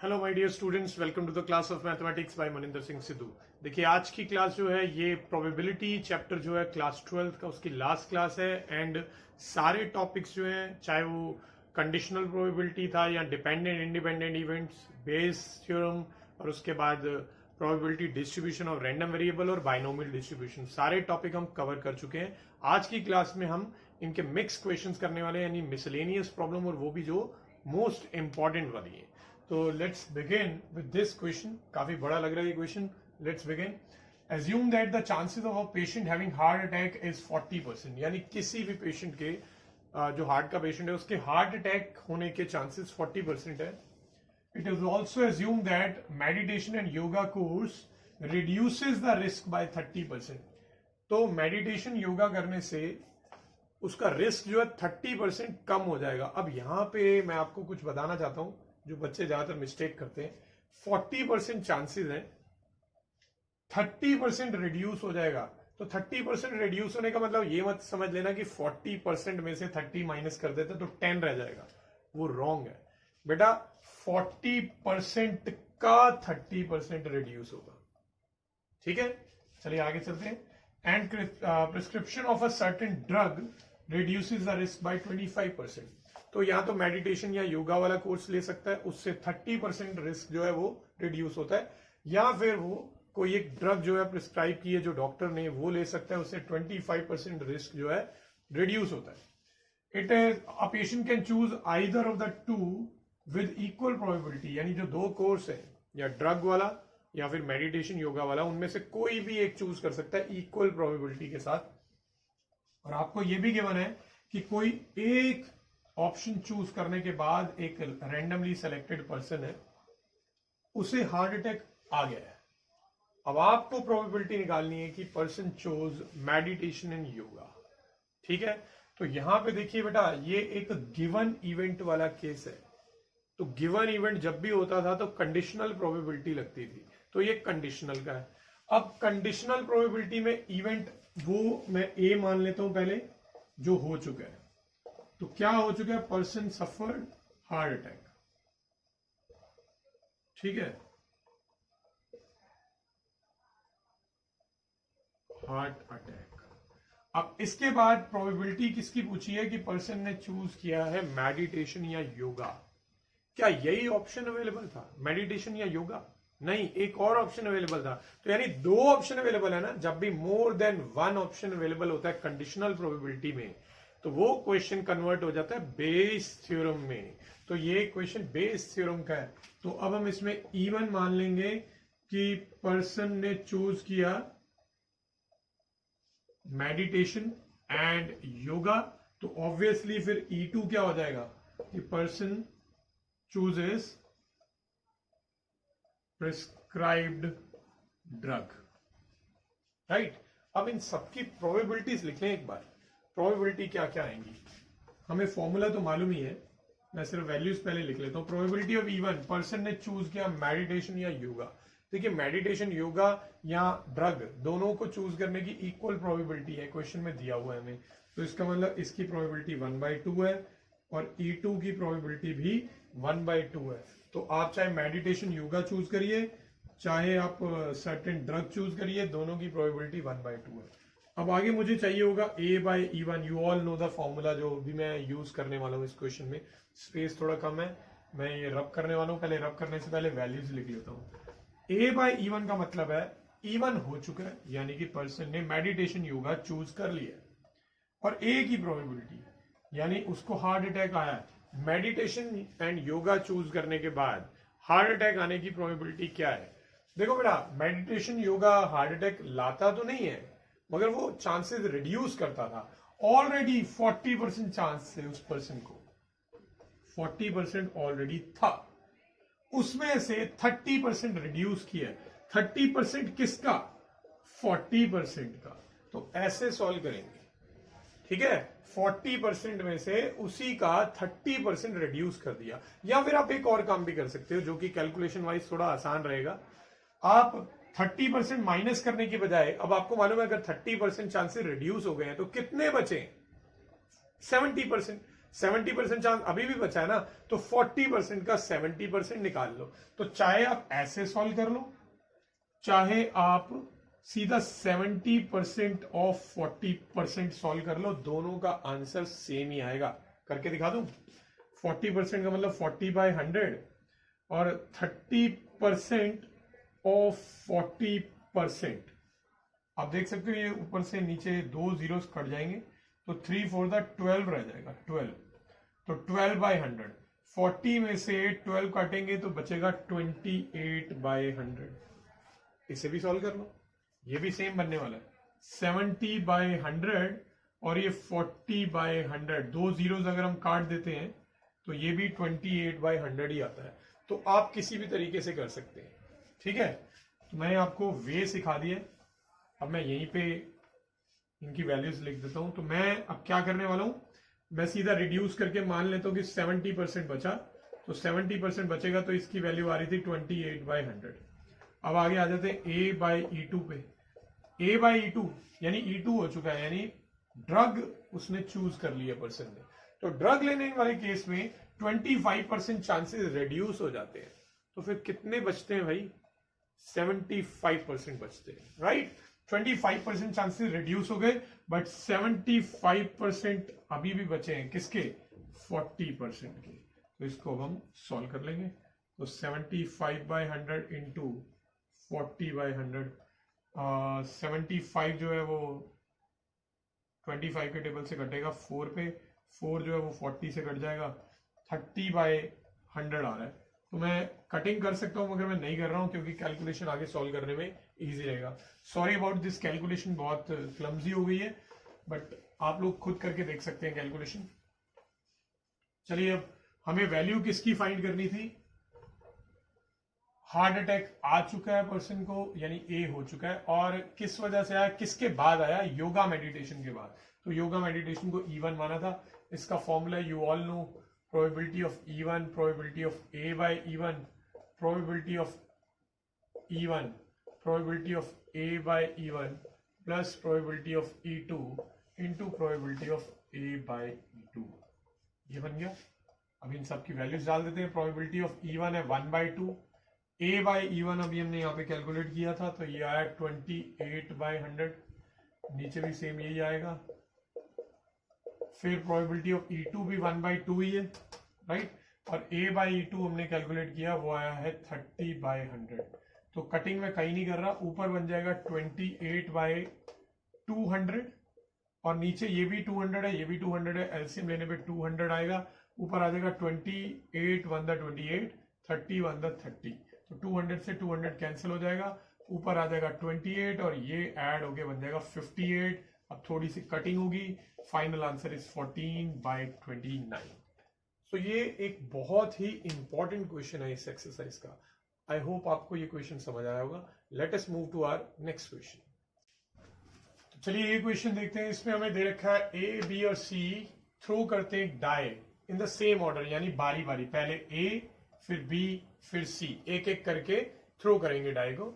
Hello my dear students, welcome to the class of mathematics by Maninder Singh Sidhu. देखिए, आज की class जो है ये प्रोबेबिलिटी चैप्टर जो है क्लास 12 का उसकी लास्ट क्लास है। एंड सारे टॉपिक्स जो हैं, चाहे वो कंडीशनल प्रोबेबिलिटी था या dependent independent events, Bayes theorem, और उसके बाद probability distribution of random variable और बाइनोमियल डिस्ट्रीब्यूशन, सारे टॉपिक हम कवर कर चुके हैं। आज की क्लास में हम इनके मिक्स क्वेश्चंस करने वाले हैं, यानी मिसलेनियस प्रॉब्लम, और वो भी जो मोस्ट इंपॉर्टेंट वाली है। तो let's begin with this question. काफी बड़ा लग रहा है ये question. Let's begin. Assume that the chances of a patient having heart attack is 40%, यानी किसी भी पेशेंट के जो हार्ट का पेशेंट है उसके हार्ट अटैक होने के चांसेस 40% है। It is also assume that meditation and yoga course reduces the risk by 30%। तो मेडिटेशन योगा करने से उसका रिस्क जो है 30% कम हो जाएगा। अब यहां पे मैं आपको कुछ बताना चाहता हूं जो बच्चे ज्यादातर मिस्टेक करते हैं। 40% चांसेस हैं, 30% रिड्यूस हो जाएगा। तो 30% रिड्यूस होने का मतलब ये मत समझ लेना कि 40% में से 30 माइनस कर देते तो 10 रह जाएगा, वो रॉन्ग है बेटा। 40% का 30% रिड्यूस होगा। ठीक है, चलिए आगे चलते हैं। And prescription of a certain drug reduces the risk by 25%। तो या तो मेडिटेशन या योगा वाला कोर्स ले सकता है, उससे 30% रिस्क जो है वो रिड्यूस होता है, या फिर वो कोई एक ड्रग जो है प्रिस्क्राइब की है जो डॉक्टर ने, वो ले सकता है, उससे 25% रिस्क जो है रिड्यूस होता है। It is a patient can choose either of the two with equal probability, यानी जो दो कोर्स है, या ड्रग वाला या फिर मेडिटेशन योगा वाला, उनमें से कोई भी एक चूज कर सकता है इक्वल प्रोबेबिलिटी के साथ। और आपको यह भी गिवन है कि कोई एक ऑप्शन चूज करने के बाद एक रैंडमली सेलेक्टेड पर्सन है, उसे हार्ट अटैक आ गया है। अब आपको प्रोबेबिलिटी निकालनी है कि person chose meditation and yoga. ठीक है, तो यहां पे देखिए बेटा, ये एक गिवन इवेंट वाला केस है। तो गिवन इवेंट जब भी होता था तो कंडीशनल प्रोबेबिलिटी लगती थी, तो ये कंडीशनल का है। अब कंडीशनल प्रोबेबिलिटी में इवेंट वो मैं ए मान लेता हूं पहले, जो हो चुका है। तो क्या हो चुका है? Person suffered heart attack. ठीक है, हार्ट अटैक। अब इसके बाद प्रोबेबिलिटी किसकी पूछी है कि पर्सन ने चूज किया है मेडिटेशन या योगा। क्या यही ऑप्शन अवेलेबल था, मेडिटेशन या योगा? नहीं, एक और ऑप्शन अवेलेबल था। तो यानी दो ऑप्शन अवेलेबल है ना। जब भी more than one option available होता है कंडीशनल प्रोबेबिलिटी में, तो वो क्वेश्चन कन्वर्ट हो जाता है बेस थ्योरम में। तो ये क्वेश्चन बेस थ्योरम का है। तो अब हम इसमें इवन मान लेंगे कि पर्सन ने चूज किया मेडिटेशन एंड योगा, तो ऑब्वियसली फिर E2 क्या हो जाएगा कि person chooses prescribed drug. Right, अब इन सबकी प्रोबेबिलिटीज लिख लें एक बार। प्रोबेबिलिटी क्या क्या आएंगी, हमें फॉर्मूला तो मालूम ही है, मैं सिर्फ वैल्यूज पहले लिख लेता हूं। प्रोबेबिलिटी ऑफ इवन, पर्सन ने चूज किया मेडिटेशन या योगा। देखिए, मेडिटेशन, योगा या ड्रग, दोनों को चूज करने की इक्वल प्रोबेबिलिटी है, क्वेश्चन में दिया हुआ है हमें। तो इसका मतलब इसकी प्रोबेबिलिटी 1/2 है और E2 की प्रोबेबिलिटी भी 1/2 है। तो आप चाहे मेडिटेशन योगा चूज करिए, चाहे आप सर्टेन ड्रग चूज करिए, दोनों की प्रोबेबिलिटी 1/2 है। अब आगे मुझे चाहिए होगा A/E1। You all know the formula जो भी मैं यूज करने वाला हूं इस क्वेश्चन में। स्पेस थोड़ा कम है, मैं ये रब करने वाला हूं। पहले रब करने से पहले वैल्यूज लिख लेता हूं। A/E1 का मतलब है E1 हो चुका है, यानी कि पर्सन ने मेडिटेशन योगा चूज कर लिया, और A की प्रोबेबिलिटी यानी उसको हार्ट अटैक आया है। मेडिटेशन एंड योगा चूज करने के बाद हार्ट अटैक आने की प्रोबेबिलिटी क्या है? देखो बेटा, मेडिटेशन योगा हार्ट अटैक लाता तो नहीं है, मगर वो चांसेस रिड्यूस करता था। ऑलरेडी 40% चांस थे उस पर्सन को, 40% ऑलरेडी था, उसमें से 30% रिड्यूस किया। 30% किसका? 40% का। तो ऐसे सॉल्व करेंगे। ठीक है, 40% में से उसी का 30% रिड्यूस कर दिया। या फिर आप एक और काम भी कर सकते हो जो कि कैलकुलेशन वाइज थोड़ा आसान रहेगा। आप 30% माइनस करने की बजाय, अब आपको मालूम है अगर 30% चांसेस रिड्यूस हो गए हैं तो कितने बचे? 70%। 70% चांस अभी भी बचा है ना, तो 40% का 70% निकाल लो। तो चाहे आप ऐसे सॉल्व कर लो, चाहे आप सीधा 70% ऑफ 40% सॉल्व कर लो, दोनों का आंसर सेम ही आएगा। करके दिखा दूं। 40% का मतलब 40/100 और 30% ऑफ 40%। आप देख सकते हो ये ऊपर से नीचे 2 जीरोस कट जाएंगे, तो 3 4 12 रह जाएगा, 12। तो 12/100, 40 में से 12 काटेंगे तो बचेगा 28/100। इसे भी सॉल्व कर लो, ये भी सेम बनने वाला है। 70/100 और ये 40/100, 2 जीरोस अगर हम काट देते हैं तो ये भी 28/100 ही आता है। तो आप किसी भी तरीके से कर सकते हैं, ठीक है। तो मैंने आपको वे सिखा दिए। अब मैं यहीं पे इनकी वैल्यूज लिख देता हूं। तो मैं अब क्या करने वाला हूं, मैं सीधा रिड्यूस करके मान लेता हूं कि 70% बचा, तो 70% बचेगा, तो इसकी वैल्यू आ रही थी 28/100। अब आगे आ जाते हैं A/E2 पे। A/E2 यानी E2 हो चुका है, यानी ड्रग उसने चूज कर लिया पर्सन ने। तो ड्रग लेने वाले केस में 25% चांसेस रिड्यूस हो जाते हैं, तो फिर कितने बचते हैं भाई? 75% बचते हैं, राइट। 25% चांसेस रिड्यूस हो गए, बट 75% अभी भी बचे हैं, किसके? 40% के। तो इसको अब हम सॉल्व कर लेंगे। तो 75/100 इंटू 40/100, 75 जो है वो 25 के टेबल से कटेगा 4 पे, 4 जो है वो 40 से कट जाएगा, 30/100 आ रहा है। तो मैं कटिंग कर सकता हूं, मगर मैं नहीं कर रहा हूं क्योंकि कैलकुलेशन आगे सॉल्व करने में इजी रहेगा। सॉरी अबाउट दिस, कैलकुलेशन बहुत क्लमजी हो गई है, बट आप लोग खुद करके देख सकते हैं कैलकुलेशन। चलिए, अब हमें वैल्यू किसकी फाइंड करनी थी? हार्ट अटैक आ चुका है पर्सन को, यानी ए हो चुका है, और किस वजह से आया, किसके बाद आया? योगा मेडिटेशन के बाद। तो योगा मेडिटेशन को E1 माना था। इसका formula you all know, probability of E1, probability of A/E1, probability of E1, probability of A/E1 plus probability of E2 into probability of A/E2। ये बन गया। अब इन सब की वैल्यूज डाल देते हैं। probability of E1 है 1/2, A/E1 अभी हमने यहाँ पे कैलकुलेट किया था, तो ये आया 28/100। नीचे भी सेम यही आएगा। फिर प्रोबेबिलिटी ऑफ E2 भी 1/2 ही है, राइट। और A/E2 हमने कैलकुलेट किया, वो आया है 30/100। तो कटिंग में कहीं नहीं कर रहा, ऊपर बन जाएगा 28/200 और नीचे ये भी 200 है, ये भी 200 है। एलसीएम लेने पे 200 आएगा, ऊपर आ जाएगा 28 1 28, 30 1 30। तो 200 से 200 कैंसिल हो जाएगा, ऊपर आ जाएगा 28 और ये ऐड होके बन जाएगा 58। अब थोड़ी सी कटिंग होगी, फाइनल आंसर इज 14/29। सो ये एक बहुत ही इंपॉर्टेंट क्वेश्चन है इस एक्सरसाइज का। आई होप आपको ये क्वेश्चन समझ आया होगा। Let us move to our next question. तो चलिए ये क्वेश्चन देखते हैं। इसमें हमें दे रखा है ए, बी और सी थ्रो करते हैं die in the same order, यानी बारी बारी, पहले ए फिर बी फिर सी, एक एक करके थ्रो करेंगे डाई को,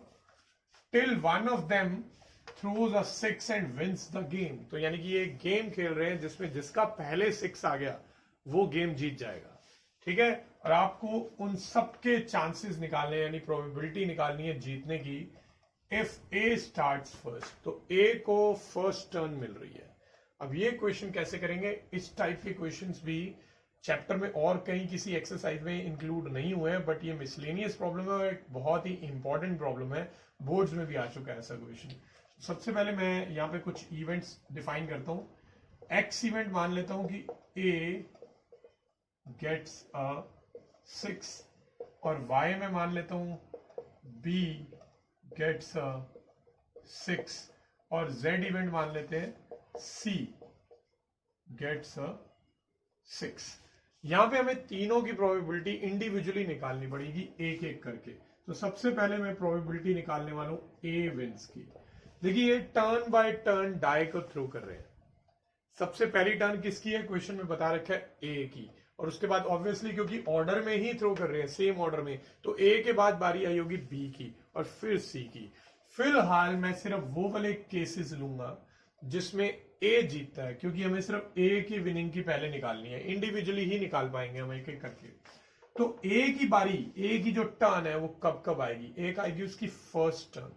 till one of them throws a 6 and wins the game. तो यानी कि ये गेम खेल रहे हैं जिसमें जिसका पहले 6 आ गया वो गेम जीत जाएगा, ठीक है। और आपको उन सबके चांसेस निकालने, यानी प्रोबेबिलिटी निकालनी है जीतने की। इफ ए स्टार्ट्स फर्स्ट, तो ए को फर्स्ट टर्न मिल रही है। अब ये क्वेश्चन कैसे करेंगे? इस टाइप के क्वेश्चंस भी चैप्टर में और कहीं किसी एक्सरसाइज में इंक्लूड नहीं हुए हैं, बट ये मिसलेनियस प्रॉब्लम है और एक बहुत ही इंपॉर्टेंट प्रॉब्लम है। बोर्ड्स में भी आ चुका है ऐसा क्वेश्चन। सबसे पहले मैं यहाँ पे कुछ इवेंट्स डिफाइन करता हूं। एक्स इवेंट मान लेता हूं कि ए गेट्स अ 6 और वाई में मान लेता हूं बी गेट्स अ 6 और जेड इवेंट मान लेते हैं सी गेट्स अ 6। यहां पे हमें तीनों की प्रोबेबिलिटी इंडिविजुअली निकालनी पड़ेगी एक एक करके। तो सबसे पहले मैं प्रोबेबिलिटी निकालने वाला हूं ए विंस की। देखिए ये टर्न बाय टर्न डाई को थ्रो कर रहे हैं। सबसे पहली टर्न किसकी है? क्वेश्चन में बता रखा है ए की, और उसके बाद ऑब्वियसली क्योंकि ऑर्डर में ही थ्रो कर रहे हैं, सेम ऑर्डर में, तो ए के बाद बारी आई होगी बी की और फिर सी की। फिलहाल मैं सिर्फ वो वाले केसेस लूंगा जिसमें ए जीतता है, क्योंकि हमें सिर्फ ए की विनिंग की पहले निकालनी है, इंडिविजुअली ही निकाल पाएंगे हम एक एक करके। तो ए की बारी, ए की जो टर्न है वो कब कब आएगी? एक आएगी उसकी फर्स्ट टर्न,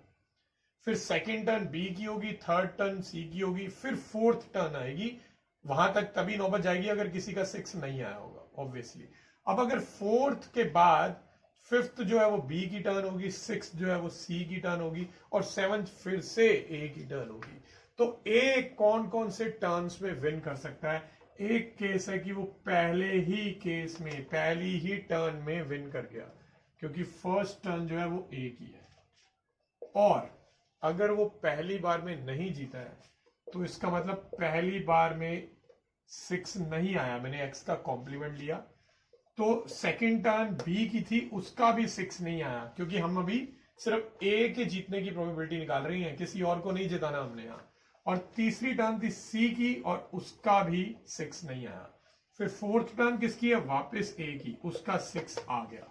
फिर सेकंड टर्न बी की होगी, थर्ड टर्न सी की होगी, फिर फोर्थ टर्न आएगी। वहां तक तभी नौबत जाएगी अगर किसी का 6 नहीं आया होगा ऑब्वियसली। अब अगर फोर्थ के बाद फिफ्थ जो है वो बी की टर्न होगी, सिक्स जो है वो सी की टर्न होगी, और सेवंथ फिर से ए की टर्न होगी। तो ए कौन कौन से टर्न्स में विन कर सकता है? एक केस है कि वो पहले ही केस में, पहली ही टर्न में विन कर गया, क्योंकि फर्स्ट टर्न जो है वो ए की है। और अगर वो पहली बार में नहीं जीता है तो इसका मतलब पहली बार में 6 नहीं आया, मैंने एक्स का कॉम्प्लीमेंट लिया, तो सेकंड टर्न बी की थी उसका भी 6 नहीं आया, क्योंकि हम अभी सिर्फ ए के जीतने की प्रोबेबिलिटी निकाल रही हैं, किसी और को नहीं जिताना हमने यहाँ। और तीसरी टर्न थी सी की और उसका भी 6 नहीं आया। फिर फोर्थ टर्न किसकी है? वापस ए की, उसका 6 आ गया।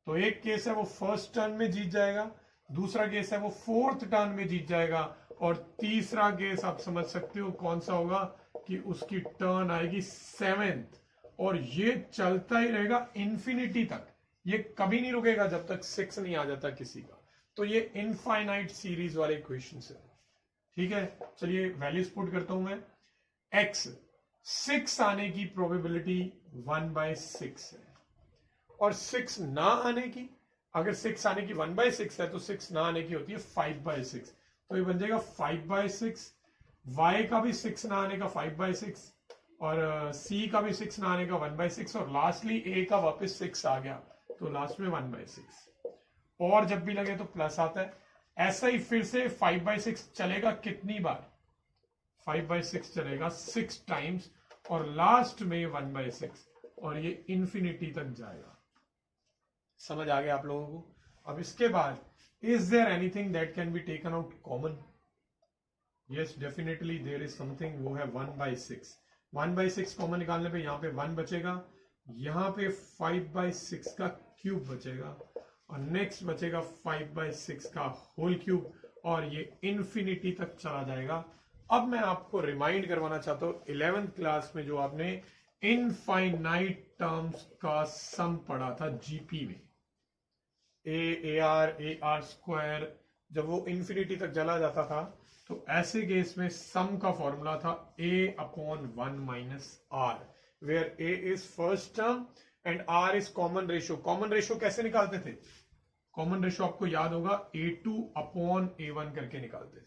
तो एक केस है वो फर्स्ट टर्न में जीत जाएगा, दूसरा केस है वो फोर्थ टर्न में जीत जाएगा, और तीसरा केस आप समझ सकते हो कौन सा होगा कि उसकी टर्न आएगी 7th, और ये चलता ही रहेगा इन्फिनिटी तक, ये कभी नहीं रुकेगा जब तक 6 नहीं आ जाता किसी का। तो ये इनफाइनाइट सीरीज वाले क्वेश्चन है, ठीक है। चलिए वैल्यूज पुट करता हूं मैं। x 6 आने की प्रोबेबिलिटी 1/6 है, और 6 ना आने की, अगर 6 आने की 1/6 है तो 6 ना आने की होती है 5/6, तो ये बन जाएगा 5/6। y का भी 6 ना आने का 5/6, और c का भी 6 ना आने का 1/6, और लास्टली a का वापस 6 आ गया तो लास्ट में 1/6। और जब भी लगे तो प्लस आता है। ऐसा ही फिर से 5/6 चलेगा कितनी बार? 5/6 चलेगा 6 टाइम्स, और लास्ट में 1/6, और ये इंफिनिटी तक जाएगा। समझ आ गया आप लोगों को? अब इसके बाद is there anything that can be taken out common? Yes definitely there is something, वो है 1/6। 1/6 कॉमन निकालने पे यहाँ पे 1 बचेगा, यहाँ पे 5/6 का क्यूब बचेगा, और नेक्स्ट बचेगा 5/6 का होल क्यूब, और ये इन्फिनिटी तक चला जाएगा। अब मैं आपको रिमाइंड करवाना चाहता हूं 11th क्लास में जो आपने इनफाइनाइट टर्म्स का सम पढ़ा था जीपी में, AR स्क्वायर, जब वो इन्फिनिटी तक चला जाता था तो ऐसे केस में सम का फॉर्मूला था A/1 - R, where A is first term and R is common ratio. Common ratio कैसे निकालते थे? कॉमन रेशियो आपको याद होगा A2/A1 करके निकालते थे,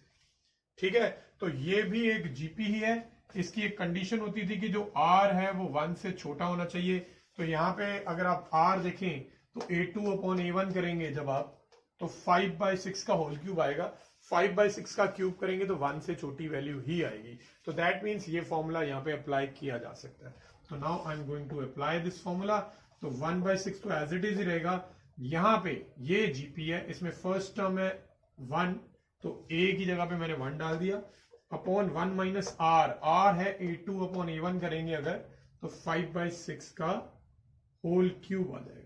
ठीक है। तो ये भी एक जीपी ही है। इसकी एक कंडीशन होती थी कि जो R है वो 1 से छोटा होना चाहिए। तो यहां पे अगर आप R देखें तो A2/A1 करेंगे जब आप, तो 5/6 का होल क्यूब आएगा, 5/6 का क्यूब करेंगे तो 1 से छोटी वैल्यू ही आएगी। तो दैट मीन्स ये फॉर्मूला यहाँ पे अप्लाई किया जा सकता है। तो now I am going to apply this formula. तो 1/6 तो एज इट इज ही रहेगा। यहां पे ये जीपी है, इसमें फर्स्ट टर्म है 1, तो a की जगह पे मैंने 1 डाल दिया, अपॉन 1 - R, R है A2/A1 करेंगे अगर, तो 5/6 का होल क्यूब आ जाएगा।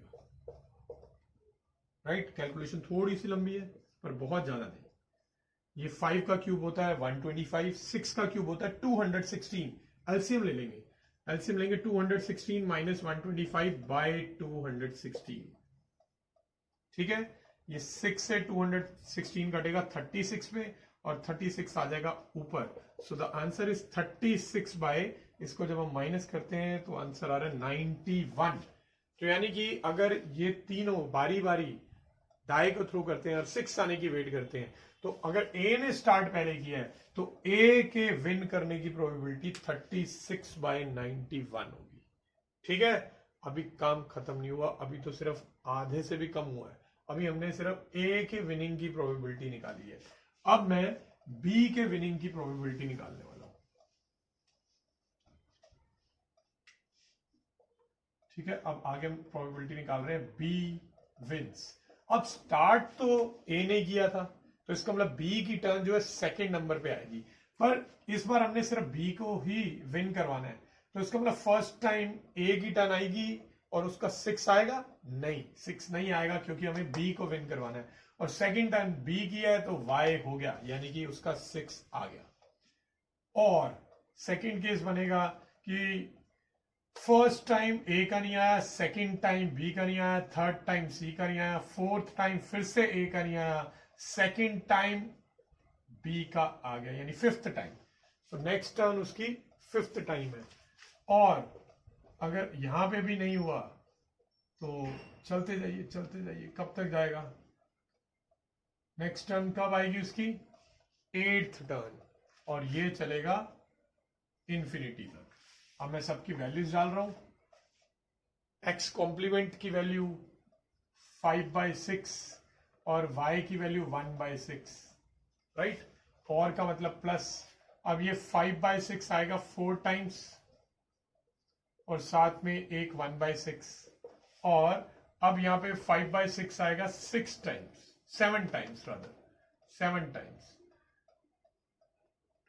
राइट, कैलकुलेशन थोड़ी सी लंबी है पर बहुत ज्यादा नहीं। ये 5 का क्यूब होता है 125, 6 का क्यूब होता है 216। एलसीएम ले लेंगे, एलसीएम लेंगे 216 - 125/216, ठीक है। ये 6 से 216 कटेगा 36 पे, और 36 आ जाएगा ऊपर। So the answer is 36 by, इसको जब हम माइनस करते हैं तो आंसर आ रहा है 91। तो यानी कि अगर ये तीनों बारी बारी डाई को थ्रू करते हैं और 6 आने की वेट करते हैं, तो अगर ए ने स्टार्ट पहले किया है तो ए के विन करने की प्रोबेबिलिटी 36/91 होगी, ठीक है। अभी काम खत्म नहीं हुआ, अभी तो सिर्फ आधे से भी कम हुआ है। अभी हमने सिर्फ ए के विनिंग की प्रोबेबिलिटी निकाली है, अब मैं बी के विनिंग की प्रोबेबिलिटी निकालने वाला हूं, ठीक है। अब आगे हम प्रोबेबिलिटी निकाल रहे हैं बी विंस। अब स्टार्ट तो ए ने किया था, तो इसका मतलब बी की टर्न जो है सेकंड नंबर पे आएगी, पर इस बार हमने सिर्फ बी को ही विन करवाना है, तो इसका मतलब फर्स्ट टाइम ए की टर्न आएगी और उसका 6 आएगा? नहीं, 6 नहीं आएगा, क्योंकि हमें बी को विन करवाना है। और सेकंड टाइम बी किया है तो वाई हो गया, यानी कि उसका 6 आ गया। और सेकंड केस बनेगा कि फर्स्ट टाइम ए का नहीं आया, सेकंड टाइम बी का नहीं आया, थर्ड टाइम सी का नहीं आया, फोर्थ टाइम फिर से ए का नहीं आया, सेकंड टाइम बी का आ गया, यानी फिफ्थ टाइम। तो नेक्स्ट टर्न उसकी फिफ्थ टाइम है। और अगर यहां पे भी नहीं हुआ तो चलते जाइए, कब तक जाएगा? नेक्स्ट टर्न कब आएगी उसकी? एट्थ टर्न, और ये चलेगा इंफिनिटी तक। अब मैं सबकी वैल्यूज डाल रहा हूं। एक्स कॉम्प्लीमेंट की वैल्यू 5/6 और y की वैल्यू 1/6, राइट? और का मतलब प्लस। अब ये 5/6 आएगा 4 टाइम्स और साथ में एक 1/6, और अब यहां पे 5/6 आएगा 7 टाइम्स, 7 टाइम्स,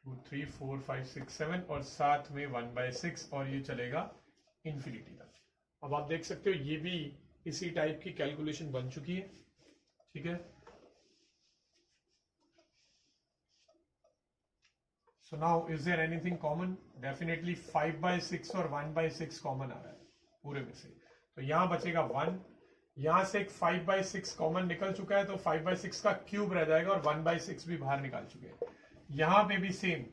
2 3 4 5 6 7 और साथ में 1/6, और ये चलेगा इंफिनिटी तक। अब आप देख सकते हो ये भी इसी टाइप की कैलकुलेशन बन चुकी है, ठीक है। So now is there anything common? Definitely 5/6 और 1/6 कॉमन आ रहा है पूरे में से, तो यहां बचेगा 1। यहां से एक 5/6 कॉमन निकल चुका है, तो 5/6 का क्यूब रह जाएगा और 1/6 भी बाहर निकाल चुके हैं। यहां पे भी सेम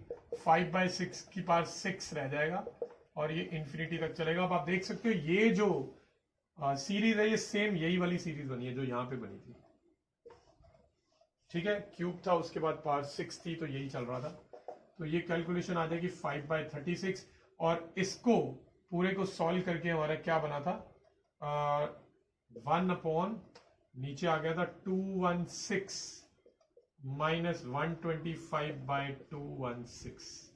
5/6 की पावर 6 रह जाएगा और ये इंफिनिटी तक चलेगा। अब आप देख सकते हो ये जो सीरीज है ये सेम यही वाली सीरीज बनी है जो यहां पे बनी थी, ठीक है। क्यूब था, उसके बाद पावर 6 थी, तो यही चल रहा था। तो ये कैलकुलेशन आ जाएगी 5/36, और इसको पूरे को सॉल्व करके हमारा क्या बना था? 1 अपॉन नीचे आ गया था 216 माइनस 125/216,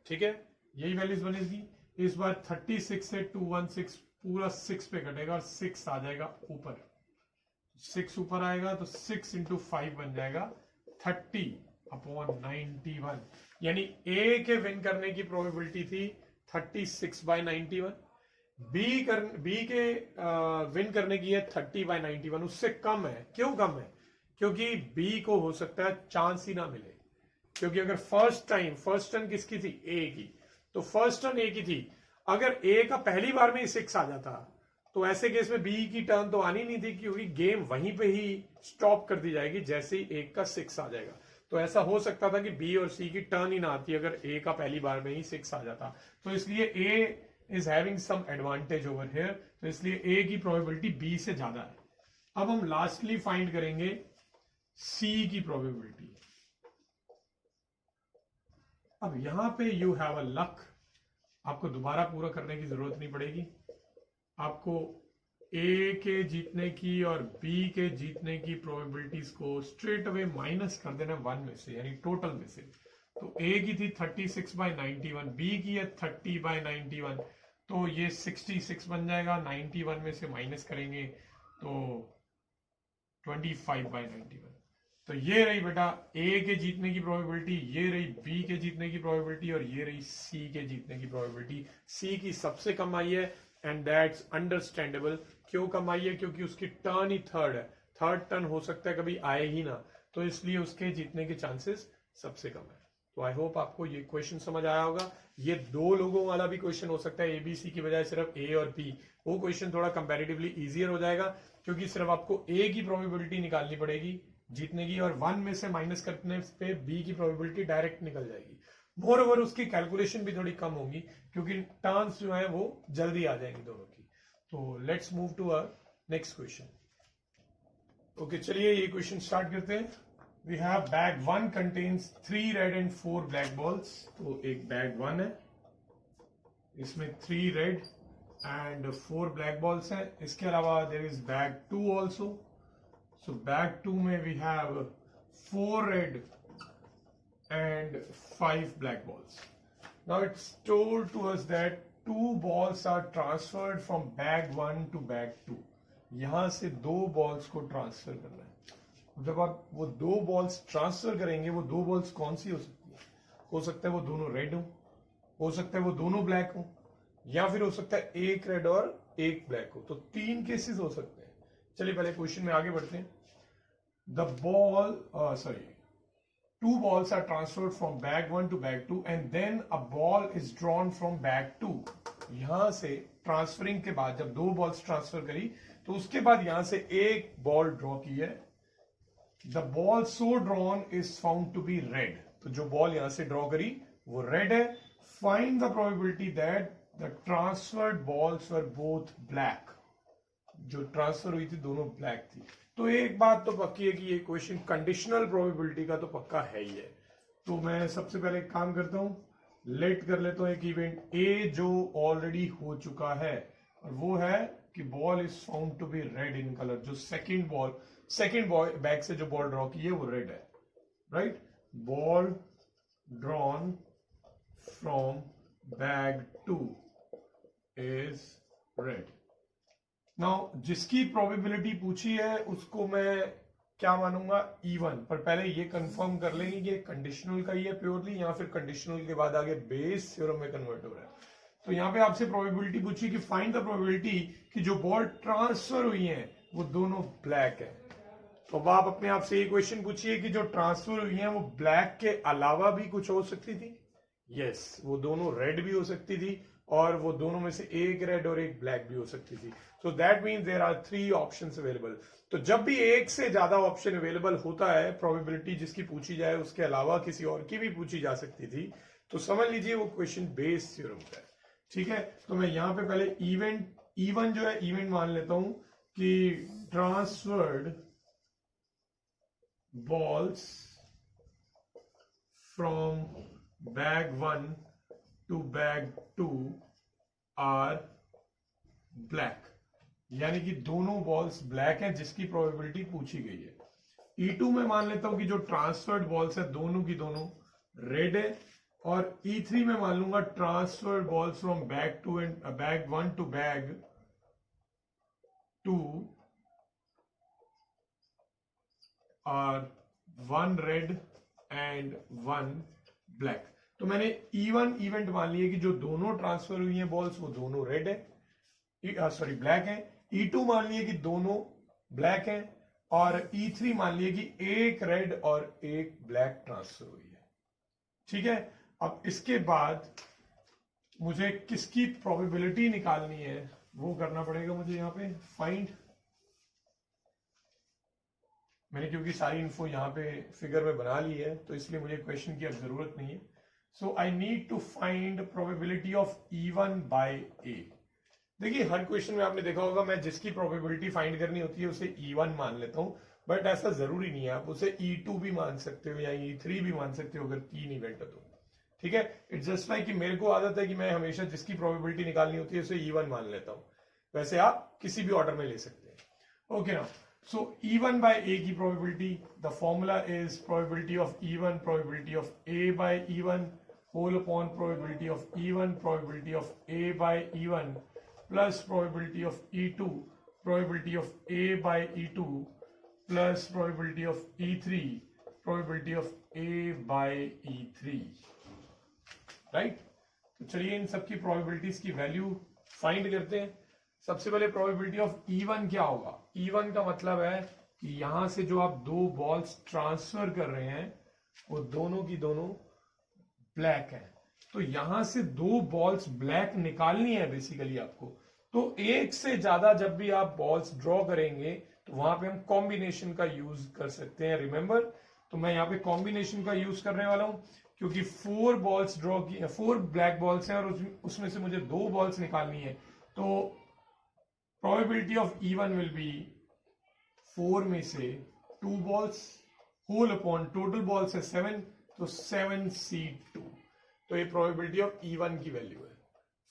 ठीक है। यही वैल्यूज बनेगी। इस बार 36 से 216 पूरा 6 पे कटेगा और 6 आ जाएगा ऊपर, 6 ऊपर आएगा तो 6 × 5 बन जाएगा 30/91, यानी ए के विन करने की प्रोबेबिलिटी थी 36/91, बी के विन करने की है 30/91, उससे कम है। क्यों कम है? क्योंकि बी को हो सकता है चांस ही ना मिले, क्योंकि अगर फर्स्ट टर्न किसकी थी? ए की, तो फर्स्ट टर्न ए की थी। अगर ए का पहली बार में ही 6 आ जाता तो ऐसे केस में बी की टर्न तो आनी नहीं थी, क्योंकि गेम वहीं पे ही स्टॉप कर दी जाएगी जैसे ही ए का 6 आ जाएगा। तो ऐसा हो सकता था कि बी और सी की टर्न ही ना आती अगर ए का पहली बार में ही 6 आ जाता। तो इसलिए A is having some advantage over here, तो इसलिए ए की प्रोबेबिलिटी बी से ज्यादा है। अब हम लास्टली फाइंड करेंगे सी की प्रोबेबिलिटी। अब यहां पे यू हैव अ लक, आपको दोबारा पूरा करने की जरूरत नहीं पड़ेगी। आपको ए के जीतने की और बी के जीतने की प्रोबेबिलिटीज को स्ट्रेट अवे माइनस कर देना 1 में से, यानी टोटल में से। तो ए की थी 36/91, बी की है 30/91, तो ये 66 बन जाएगा। 91 में से माइनस करेंगे तो 25/91। तो ये रही बेटा ए के जीतने की प्रोबेबिलिटी, ये रही बी के जीतने की प्रोबेबिलिटी, और ये रही सी के जीतने की प्रोबेबिलिटी। सी की सबसे कम आई है, एंड दैट्स अंडरस्टैंडेबल। क्यों कम आई है? क्योंकि उसकी टर्न ही थर्ड है, थर्ड टर्न हो सकता है कभी आए ही ना, तो इसलिए उसके जीतने के चांसेस सबसे कम है। तो आई होप आपको ये क्वेश्चन समझ आया होगा। ये 2 लोगों वाला भी क्वेश्चन हो सकता है, एबीसी की बजाय सिर्फ ए और बी। वो क्वेश्चन थोड़ा कंपैरेटिवली इजियर हो जाएगा, क्योंकि सिर्फ आपको ए की प्रोबेबिलिटी निकालनी पड़ेगी जीतने की, और 1 में से माइनस करने पे बी की प्रोबेबिलिटी डायरेक्ट निकल जाएगी। मोर ओवर उसकी कैलकुलेशन भी थोड़ी कम होगी, क्योंकि टर्न्स जो है वो जल्दी आ जाएंगी दोनों की। तो let's move to our next question. Okay, चलिए ये क्वेश्चन स्टार्ट करते हैं। We have bag 1 contains 3 red and 4 black balls. तो एक बैग 1 है, इसमें 3 रेड एंड 4 ब्लैक बॉल्स है। इसके अलावा there is bag 2 also. So bag 2 में we have 4 red and 5 black balls. Now it's told to us that 2 balls are transferred from bag 1 to bag 2. यहां से 2 balls को transfer करना है। जब आप वो 2 balls ट्रांसफर करेंगे, वो 2 balls कौन सी हो सकती है? हो सकता है वो दोनों रेड हो सकता है वो दोनों ब्लैक हो, या फिर हो सकता है एक रेड और एक ब्लैक हो। तो 3 केसेस हो सकते हैं। चलिए पहले क्वेश्चन में आगे बढ़ते हैं। The ball two balls are transferred from bag 1 to bag 2 and then a ball is drawn from bag 2. यहां से ट्रांसफरिंग के बाद जब दो बॉल्स ट्रांसफर करी तो उसके बाद यहां से एक बॉल ड्रॉ की है. The ball so drawn is found to be red. तो जो बॉल यहां से ड्रॉ करी वो रेड है. Find the probability that the transferred balls were both black. जो ट्रांसफर हुई थी दोनों ब्लैक थी. तो एक बात तो पक्की है कि ये क्वेश्चन कंडीशनल प्रोबेबिलिटी का तो पक्का है ही है. तो मैं सबसे पहले एक काम करता हूं, लेट कर लेता हूं एक इवेंट ए जो ऑलरेडी हो चुका है और वो है कि ball is found to be red in colour. जो सेकेंड बॉल बैग से जो बॉल ड्रॉ की है वो रेड है. Right. Ball drawn from bag 2 is red. Now जिसकी प्रोबेबिलिटी पूछी है उसको मैं क्या मानूंगा, इवन. पर पहले ये कंफर्म कर लेंगे कि कंडीशनल का ही है प्योरली या फिर कंडीशनल के बाद आगे बेस थ्योरम में कन्वर्ट हो रहा है. तो यहां पे आपसे प्रोबेबिलिटी पूछी कि फाइंड द प्रोबेबिलिटी कि जो बॉल ट्रांसफर हुई है वो दोनों ब्लैक है. तो अब आप अपने आप से ये क्वेश्चन पूछिए कि जो ट्रांसफर हुई है वो ब्लैक के अलावा भी कुछ हो सकती थी. यस, वो दोनों रेड भी हो सकती थी और वो दोनों में से एक रेड और एक ब्लैक भी हो सकती थी. So that means there are 3 options available. तो जब भी एक से ज्यादा ऑप्शन अवेलेबल होता है, प्रोबेबिलिटी जिसकी पूछी जाए उसके अलावा किसी और की भी पूछी जा सकती थी, तो समझ लीजिए वो क्वेश्चन बेस थ्योरम का है. ठीक है. तो मैं यहां पे पहले इवन जो है इवेंट मान लेता हूं कि transferred balls from bag 1 to bag 2 are black. यानी कि दोनों बॉल्स ब्लैक हैं जिसकी प्रोबेबिलिटी पूछी गई है. E2 में मान लेता हूं कि जो ट्रांसफर्ड बॉल्स है दोनों की दोनों रेड है. और E3 में मान लूंगा transferred balls from bag 2 and bag 1 to bag 2 are 1 red and 1 black. तो मैंने E1 इवेंट मान लिया कि जो दोनों ट्रांसफर हुई हैं बॉल्स वो दोनों रेड है, ब्लैक है. E2 मान लिया कि दोनों ब्लैक हैं और E3 मान लिया कि एक रेड और एक ब्लैक ट्रांसफर हुई है. ठीक है. अब इसके बाद मुझे किसकी प्रोबेबिलिटी निकालनी है वो करना पड़ेगा मुझे. यहां पे फाइंड, मैंने क्योंकि सारी इन्फो यहां पे फिगर में बना ली है तो इसलिए मुझे क्वेश्चन की अब जरूरत नहीं है. So I need to find probability of E1 by A. देखिए हर क्वेश्चन में आपने देखा होगा मैं जिसकी प्रोबेबिलिटी फाइंड करनी होती है उसे E1 मान लेता हूं. बट ऐसा जरूरी नहीं है, आप उसे E2 भी मान सकते हो या E3 भी मान सकते हो अगर 3 इवेंट है तो. ठीक है. इट्स जस्ट लाइक कि मेरे को आदत है कि मैं हमेशा जिसकी प्रोबेबिलिटी निकालनी होती है उसे E1 मान लेता हूं. वैसे आप किसी भी ऑर्डर में ले सकते हैं. Okay now, so E1 by A की probability, the formula is probability of E1 probability of A by E1 whole upon probability of E1 probability of A by E1 plus probability of E2 probability of A by E2 plus probability of E3 probability of A by E3. Right. तो चलिए इन सबकी probabilities की value find करते हैं. सबसे पहले probability of E1 क्या होगा. E1 का मतलब है कि यहां से जो आप दो बॉल्स ट्रांसफर कर रहे हैं वो दोनों की दोनों ब्लैक है. तो यहां से दो बॉल्स ब्लैक निकालनी है बेसिकली आपको. तो एक से ज्यादा जब भी आप बॉल्स ड्रॉ करेंगे तो वहां पे हम कॉम्बिनेशन का यूज कर सकते हैं. रिमेंबर, तो मैं यहां पे कॉम्बिनेशन का यूज करने वाला हूं क्योंकि 4 बॉल्स ड्रॉ की, 4 ब्लैक बॉल्स हैं और उसमें से मुझे 2 बॉल्स निकालनी है. तो probability of E1 will be 4 में से 2 balls whole upon total balls है 7, तो 7C2. तो ये प्रोबेबिलिटी ऑफ E1 की वैल्यू है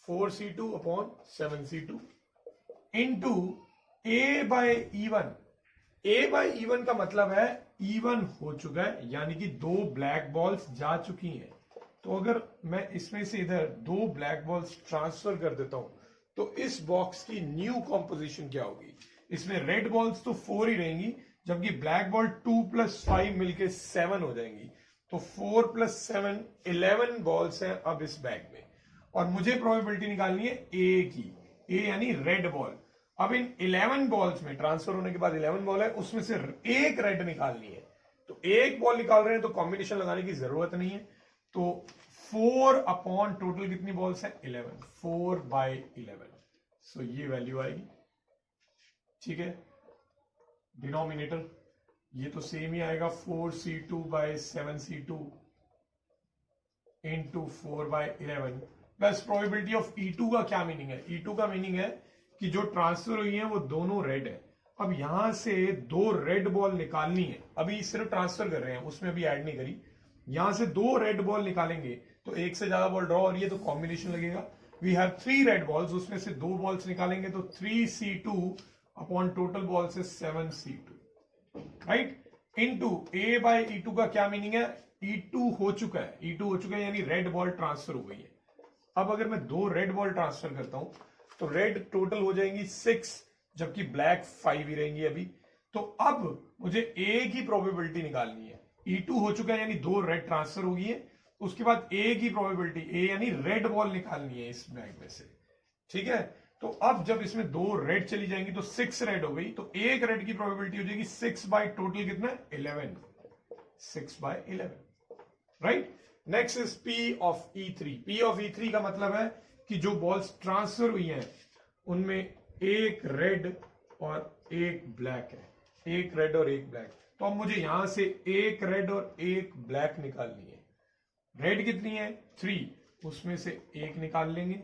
4C2 upon 7C2 into A by E1. A by E1 का मतलब है E1 हो चुका है यानी कि 2 ब्लैक बॉल्स जा चुकी हैं. तो अगर मैं इसमें से इधर 2 ब्लैक बॉल्स ट्रांसफर कर देता हूं तो इस बॉक्स की न्यू कॉम्पोजिशन क्या होगी. इसमें रेड बॉल्स तो 4 ही रहेंगी जबकि ब्लैक बॉल 2 + 5 मिलके 7 हो जाएंगी. तो 4 + 7 11 बॉल्स हैं अब इस बैग में और मुझे प्रोबेबिलिटी निकालनी है ए की. ए यानी रेड बॉल. अब इन 11 बॉल्स में ट्रांसफर होने के बाद 11 बॉल है उसमें से एक रेड निकालनी है. तो एक बॉल निकाल रहे हैं तो कॉम्बिनेशन लगाने की जरूरत नहीं है। तो 4 अपॉन टोटल कितनी बॉल्स है 11, 4/11। सो ये वैल्यू आएगी। ठीक है, डिनोमिनेटर ये तो सेम ही आएगा 4c2/7c2 into 4/11 plus probability of E2 का क्या मीनिंग है? E2 का मीनिंग है कि जो ट्रांसफर हुई है वो दोनों रेड है। अब यहां से 2 रेड बॉल निकालनी है, अभी सिर्फ ट्रांसफर कर रहे हैं, उसमें अभी ऐड नहीं करी। यहां से 2 रेड बॉल निकालेंगे तो एक से ज्यादा बॉल ड्रॉ हो रही है तो कॉम्बिनेशन लगेगा। वी हैव 3 रेड बॉल्स, उसमें से 2 बॉल्स निकालेंगे तो 3c2 अपॉन टोटल बॉल्स है 7c2, राइट। इनटू A/E2 का क्या मीनिंग है? E2 हो चुका है, E2 हो चुका है यानी रेड बॉल ट्रांसफर हो गई है। अब अगर मैं 2 रेड बॉल ट्रांसफर करता हूं तो रेड टोटल हो जाएंगी 6, जबकि ब्लैक 5 ही रहेंगी अभी। तो अब मुझे ए की प्रोबेबिलिटी निकालनी है। E2 हो चुका है यानी 2 रेड ट्रांसफर हो गई है, उसके बाद ए की प्रोबेबिलिटी, ए यानी रेड बॉल निकालनी है इस बैग में से। ठीक है, तो अब जब इसमें 2 रेड चली जाएंगी तो 6 रेड हो गई, तो एक रेड की प्रोबेबिलिटी हो जाएगी 6 बाय टोटल कितना 11, 6/11, right. Next is P of E3। P of E3 का मतलब है कि जो बॉल्स ट्रांसफर हुई हैं उनमें एक रेड और एक ब्लैक है, एक रेड और एक ब्लैक। तो अब मुझे यहां से एक रेड और एक ब्लैक निकालनी है। रेड कितनी है 3, उसमें से एक निकाल लेंगे।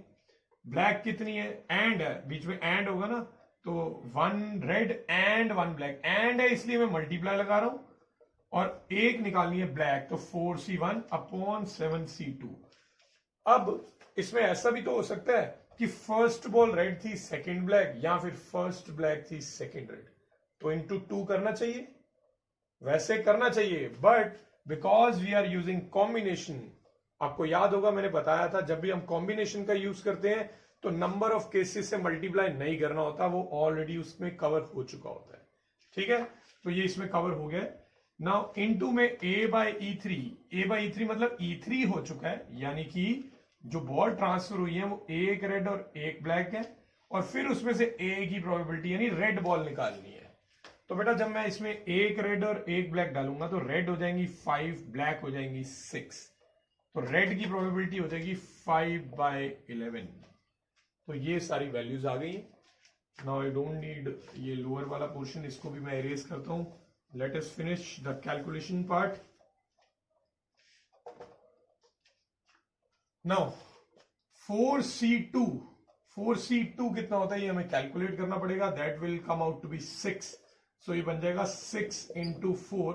ब्लैक कितनी है, एंड है, बीच में एंड होगा ना, तो 1 रेड एंड 1 ब्लैक, एंड है इसलिए मैं मल्टीप्लाई लगा रहा हूं, और एक निकालनी है ब्लैक, तो 4c1 अपॉन 7c2। अब इसमें ऐसा भी तो हो सकता है कि फर्स्ट बॉल रेड थी सेकंड ब्लैक, या फिर फर्स्ट ब्लैक थी सेकंड रेड, तो इंटू 2 करना चाहिए, वैसे करना चाहिए। But because we are using combination, आपको याद होगा मैंने बताया था जब भी हम कॉम्बिनेशन का यूज करते हैं तो नंबर ऑफ केसेस से मल्टीप्लाई नहीं करना होता, वो ऑलरेडी उसमें कवर हो चुका होता है। ठीक है, तो ये इसमें कवर हो गया। नाउ इनटू में A/E3, A/E3 मतलब E3 हो चुका है, यानी कि जो बॉल ट्रांसफर हुई है वो एक रेड और एक ब्लैक है, और फिर उसमें से ए की प्रोबेबिलिटी यानी रेड बॉल निकालनी है। तो बेटा जब मैं इसमें एक रेड और एक ब्लैक डालूंगा तो रेड हो जाएंगी 5, ब्लैक हो जाएंगी 6, तो रेड की प्रोबेबिलिटी हो जाएगी 5/11। तो ये सारी वैल्यूज आ गई। नाउ आई डोंट नीड ये लोअर वाला पोर्शन, इसको भी मैं इरेज करता हूं। Let us finish the calculation part. Now 4c2 कितना होता है ये हमें कैलकुलेट करना पड़ेगा। That will come out to be 6, सो ये बन जाएगा 6 इंटू 4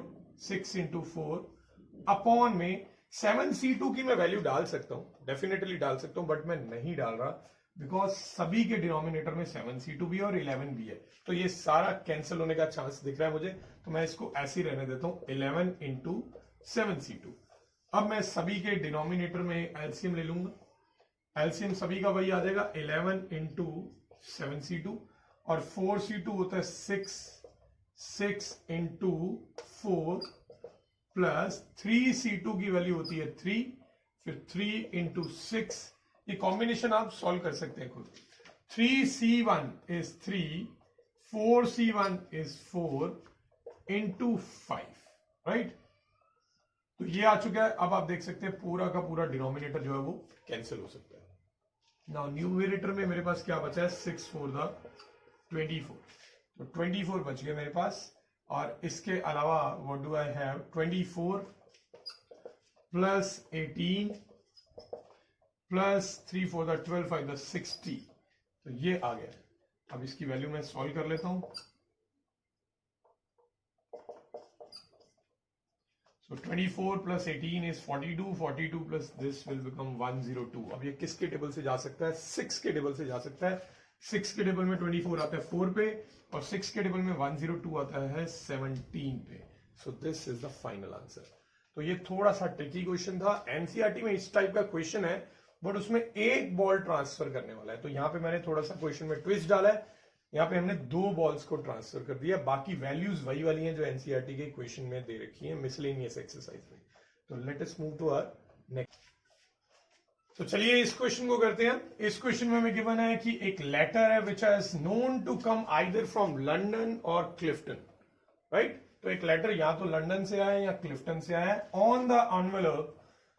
अपॉन में 7c2 की मैं वैल्यू डाल सकता हूं, डेफिनेटली डाल सकता हूं, बट मैं नहीं डाल रहा बिकॉज सभी के डिनोमिनेटर में 7c2 भी और 11 भी है, तो ये सारा कैंसिल होने का चांस दिख रहा है मुझे, तो मैं इसको ऐसे ही रहने देता हूं 11 इंटू 7c2। अब मैं सभी के डिनोमिनेटर में एलसीएम ले लूंगा। एलसीएम सभी का वही आ जाएगा 11 इंटू 7c2, और 4c2 होता है 6 इंटू 4 प्लस 3c2 की वैल्यू होती है 3, फिर 3 इंटू 6। ये कॉम्बिनेशन आप सॉल्व कर सकते हैं खुद। 3c1 is 3, 4c1 is 4 into 5, right. तो ये आ चुका है। अब आप देख सकते हैं पूरा का पूरा डिनोमिनेटर जो है वो कैंसिल हो सकता है। नाउ न्यूमरेटर में मेरे पास क्या बचा है 6 4 24, तो 24 बच गए मेरे पास। और इसके अलावा what do I have 24 plus 18 plus 3 4 12 5 60, तो ये आ गया। अब इसकी वैल्यू मैं सॉल्व कर लेता हूं। So 24 plus 18 is 42, 42 plus this will become 102। अब ये किसके टेबल से जा सकता है 6 के टेबल से जा सकता है। 6 के टेबल में 24 आता है 4 पे, और 6 के टेबल में 102 आता है 17 पे। So this is the final answer. तो ये थोड़ा सा ट्रिकी क्वेश्चन था, एनसीईआरटी में इस टाइप का क्वेश्चन है, बट उसमें एक बॉल ट्रांसफर करने वाला है, तो यहां पे मैंने थोड़ा सा क्वेश्चन में ट्विस्ट डाला है। यहाँ पे हमने 2 बॉल्स को ट्रांसफर कर दिया, बाकी वैल्यूज वही वाली हैं जो एनसीईआरटी के क्वेश्चन में दे रखी हैं मिसलेनियस एक्सरसाइज में। तो let us move to our next. तो चलिए इस क्वेश्चन को करते हैं। इस क्वेश्चन में हमें गिवन है कि एक लेटर है which is known to come either from London और क्लिफ्टन, राइट। तो एक लेटर या तो लंदन से आया है या क्लिफ्टन से आया है। On the envelope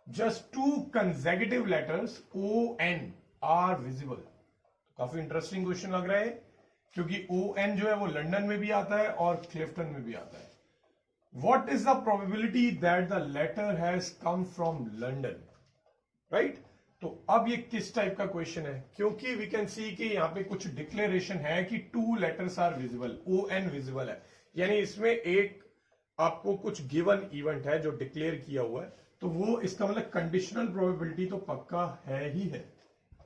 just 2 consecutive letters ON are visible. काफी इंटरेस्टिंग क्वेश्चन लग रहा है, क्योंकि ON जो है वो लंदन में भी आता है और क्लिफ्टन में भी आता है। What is the probability that the letter has come from London? Right? तो अब ये किस टाइप का क्वेश्चन है, क्योंकि वी कैन सी कि यहाँ पे कुछ डिक्लेरेशन है कि 2 letters are visible, ON visible है, यानी इसमें एक आपको कुछ गिवन इवेंट है जो डिक्लेयर किया हुआ है, तो वो इसका मतलब कंडीशनल प्रोबेबिलिटी तो पक्का है ही है।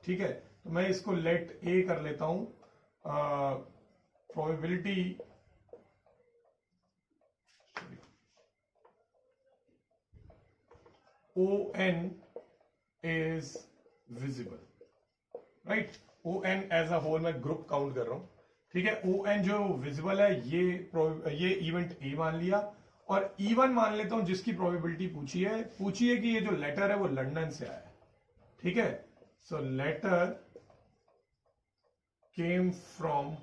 ठीक है, तो मैं इसको लेट ए कर लेता हूं। Probability ON is visible, right. ON as a whole मैं ग्रुप काउंट कर रहा हूं, ठीक है। ON जो विजिबल है ये इवेंट ए मान लिया, और E1 मान लेता हूं जिसकी प्रोबेबिलिटी पूछी है कि ये जो लेटर है वो लंदन से आया है, ठीक है। सो लेटर केम फ्रॉम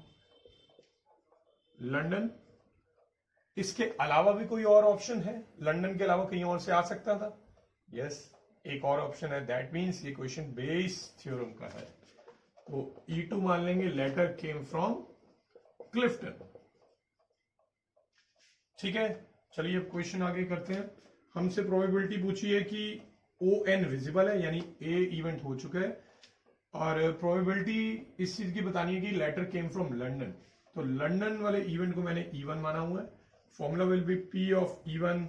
लंदन। इसके अलावा भी कोई और ऑप्शन है? लंदन के अलावा कहीं और से आ सकता था? यस, एक और ऑप्शन है। दैट मीन्स ये क्वेश्चन बेस थ्योरम का है, तो E2 मान लेंगे, लेटर केम फ्रॉम क्लिफ्टन। ठीक है, चलिए अब क्वेश्चन आगे करते हैं। हमसे प्रोबेबिलिटी पूछी है कि ON विजिबल है, यानी ए इवेंट हो चुका है, और प्रोबेबिलिटी इस चीज की बतानी है कि लेटर केम फ्रॉम लंदन। तो लंदन वाले इवेंट को मैंने E1 माना हुआ है। Formula will be P of E1,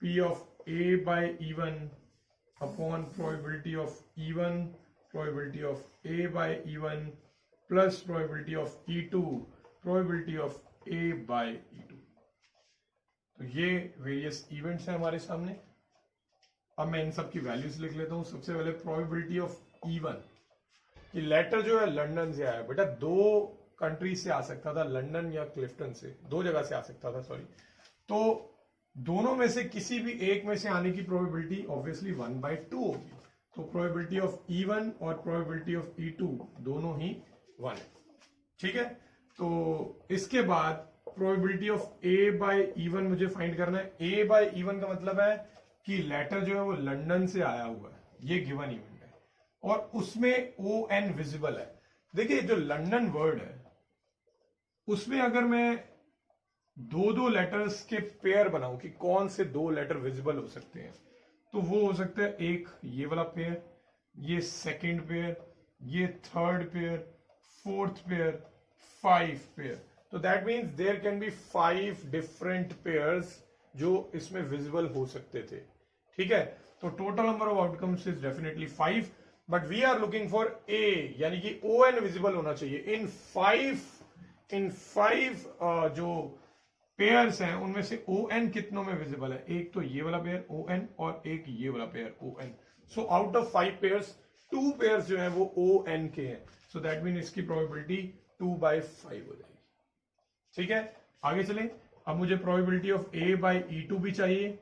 P of A by E1 upon probability of E1, probability of A by E1 plus probability of E2, probability of A by E2। तो ये various events हैं हमारे सामने। अब मैं इन सब की values लिख लेता हूं। सबसे पहले प्रोबेबिलिटी ऑफ E1 कि लेटर जो है लंदन से आया। बेटा 2 कंट्री से आ सकता था, लंदन या क्लिफ्टन से, 2 जगह से आ सकता था, सॉरी। तो दोनों में से किसी भी एक में से आने की प्रोबेबिलिटी ऑब्वियसली 1/2 होगी। तो प्रोबेबिलिटी ऑफ E1 और प्रोबेबिलिटी ऑफ E2 दोनों ही 1 है, ठीक है। तो इसके बाद probability of A by E1 मुझे फाइंड करना है। A by E1 का मतलब है कि लेटर जो है वो लंदन से आया हुआ है, ये गिवन इवेंट है, और उसमें ON विजिबल है। देखिए जो लंदन वर्ड है उसमें अगर मैं 2 लेटर्स के पेयर बनाऊं कि कौन से 2 लेटर विजिबल हो सकते हैं, तो वो हो सकता है एक ये वाला पेयर, ये सेकंड पेयर, ये third pair, fourth pair, 5 pair. तो that means there can be 5 different pairs जो इसमें विजिबल हो सकते थे, ठीक है। तो total number of outcomes is definitely 5, but we are looking for A, यानी कि ON विजिबल होना चाहिए इन 5 जो पेयर्स हैं उनमें से ON कितनों में विजिबल है। एक तो ये वाला पेयर ON और एक ये वाला pair ON। So out of 5 pairs 2 pairs जो है वो ON के हैं। सो दैट मीन इसकी प्रोबेबिलिटी 2/5 हो जाएगी, ठीक है। आगे चलें। अब मुझे probability of A by E2 भी चाहिए।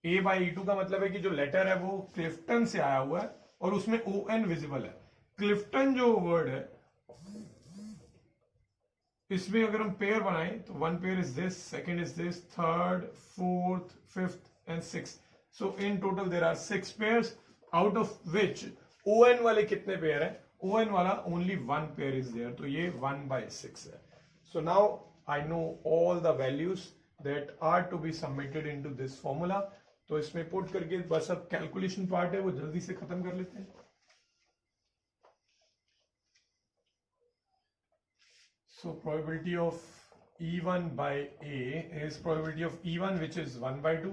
A by E2 का मतलब है कि जो लेटर है वो क्लिफ्टन से आया हुआ है और उसमें ON विजिबल है। क्लिफ्टन जो वर्ड है इसमें अगर हम पेयर बनाएं तो 1 pair is this, second is this, third, fourth, fifth and sixth. So in total there are 6 pairs, out of which ON वाले कितने पेयर हैं? ON वाला ओनली 1 पेयर इज देयर, तो ये 1/6 है। So now I know all the values that are to be submitted into this formula. तो इसमें put करके बस अब कैलकुलेशन पार्ट है वो जल्दी से खत्म कर लेते हैं। So probability of E1 by A is probability of E1 which is 1/2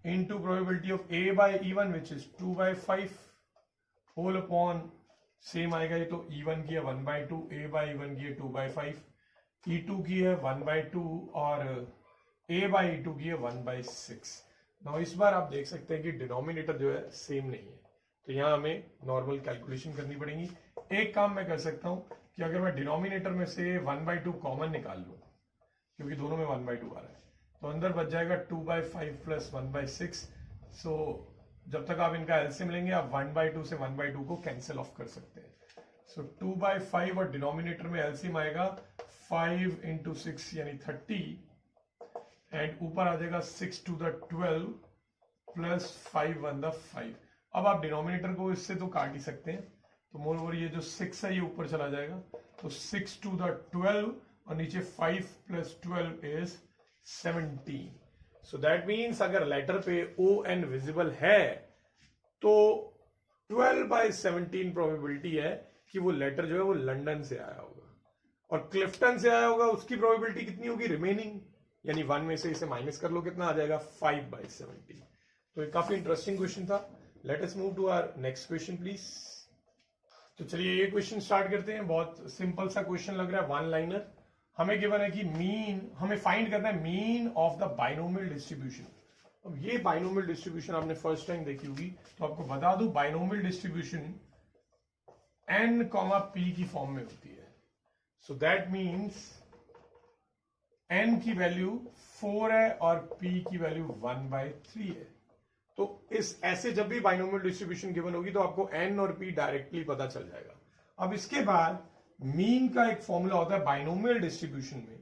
into probability of A by E1 which is 2/5 whole upon same आएगा। ये तो E1 की है 1/2, A by E1 की है 2/5, E2 की है 1/2 और A by E2 की है 1/6। now इस बार आप देख सकते हैं कि डिनोमिनेटर जो है सेम नहीं है, तो यहाँ हमें नॉर्मल कैलकुलेशन करनी पड़ेगी। एक काम मैं कर सकता हूं कि अगर मैं डिनोमिनेटर में से 1/2 कॉमन निकाल लूं, क्योंकि दोनों में 1/2 आ रहा है, तो अंदर बच जाएगा 2/5 प्लस 1/6। सो जब तक आप इनका एलसीएम लेंगे आप 1/2 से 1/2 को कैंसिल ऑफ कर सकते हैं। सो 2/5 और डिनोमिनेटर में एलसीएम आएगा 5 × 6 यानी 30 एंड ऊपर आ जाएगा 6 to the 12 प्लस 5 1 the 5। अब आप डिनोमिनेटर को इससे तो काट ही सकते हैं, तो मोर ओवर ये जो 6 है ये ऊपर चला जाएगा, तो 6 to the 12 और नीचे 5 plus 12 is 17। So that means अगर लेटर पे ON विजिबल है तो 12/17 प्रोबेबिलिटी है कि वो लेटर जो है वो लंदन से आया होगा, और क्लिफ्टन से आया होगा उसकी प्रोबेबिलिटी कितनी होगी रिमेनिंग, यानी 1 में से इसे माइनस कर लो, कितना आ जाएगा 5/17। तो ये काफी इंटरेस्टिंग क्वेश्चन था। Let us move to our next question please. तो चलिए ये क्वेश्चन स्टार्ट करते हैं। बहुत सिंपल सा क्वेश्चन लग रहा है, वन लाइनर। हमें गिवन है कि मीन, हमें फाइंड करना है mean of the binomial distribution. अब ये बाइनोमियल डिस्ट्रीब्यूशन आपने फर्स्ट टाइम देखी होगी, तो आपको बता दूं बाइनोमियल डिस्ट्रीब्यूशन n, p की फॉर्म में होती है। सो दैट मीन्स n की वैल्यू 4 है और p की वैल्यू 1/3 है। तो इस ऐसे जब भी बाइनोमियल डिस्ट्रीब्यूशन गिवन होगी तो आपको n और p डायरेक्टली पता चल जाएगा। अब इसके बाद मीन का एक फॉर्मूला होता है बाइनोमियल डिस्ट्रीब्यूशन में,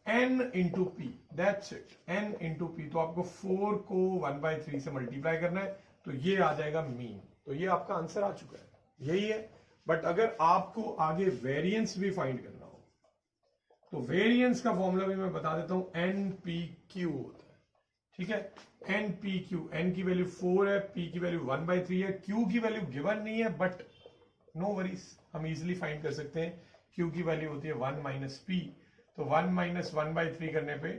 n into P, that's it, n into P. तो आपको 4 को 1/3 से मल्टीप्लाई करना है, तो ये आ जाएगा मीन। तो ये आपका आंसर आ चुका है, यही है। बट अगर आपको आगे वेरिएंस भी फाइंड करना हो तो वेरिएंस का फॉर्मूला भी मैं बता देता हूं, NPQ होता है, ठीक है। NPQ, n की वैल्यू 4 है, p की वैल्यू 1/3 है, q की वैल्यू गिवन नहीं है, बट नो वरीज, हम इजिली फाइंड कर सकते हैं। q की वैल्यू होती है 1 माइनस p, तो 1 माइनस 1/3 करने पे